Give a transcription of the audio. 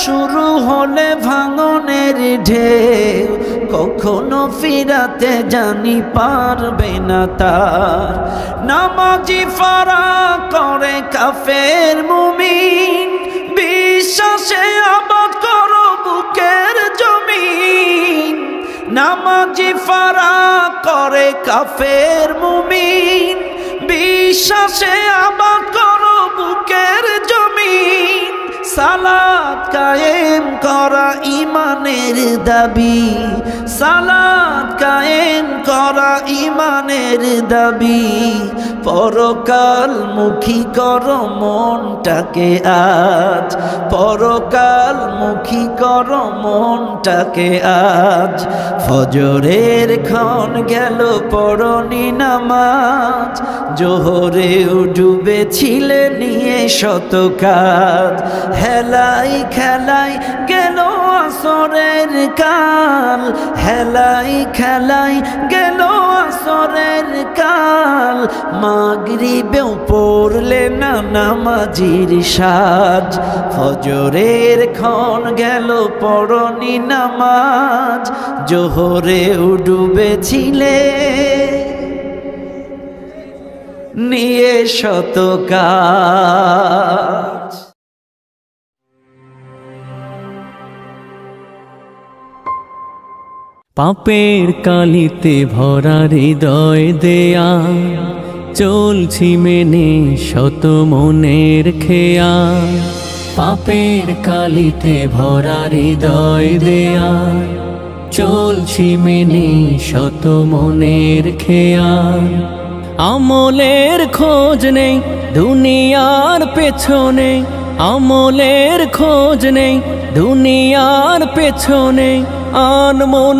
শুরু হলে ভাঙনের ঢেউ কখনো ফিরাতে জানি পারবে না তার। নামাজি ফারা করে কাফের মুমিন, বিশ্বাসে আবাদ করো বুকের জমিন। নামাজি ফারা করে কাফের মুমিন, বিশ্বাসে আবাদ করো বুকের জমিন। সালাত কায়েম করা ইমানের দাবি, সালাত কায়েম করা ইমানের দাবি। পরকাল মুখী করো মনটাকে আজ, পরকাল মুখী করো মনটাকে আজ। ফজরের ক্ষণ গেল পড়নি নামাজ, জোহরেও ডুবেছিলে নিয়ে শত কাজ। হেলাই খেলাই গেল আসরের কাল, হেলাই খেলাই গেল আসরের কাল। মাগরিবেও পড়লে না নামাজির সাজ, ফজরের ক্ষণ গেল পড়নি নামাজ, জোহরেও ডুবেছিলে নিয়ে শত কাজ। পাপের কালিতে ভরা হৃদয় দেয়া, চলছি মেনে শত মনের খেয়া। পাপের কালিতে ভরা হৃদয় দেয়া, চলছি মেনে শত মনের খেয়া। আমলের খোঁজ নেই দুনিয়ার পেছনে, আমলের খোঁজ নেই দুনিয়ার পেছনে। আনমনে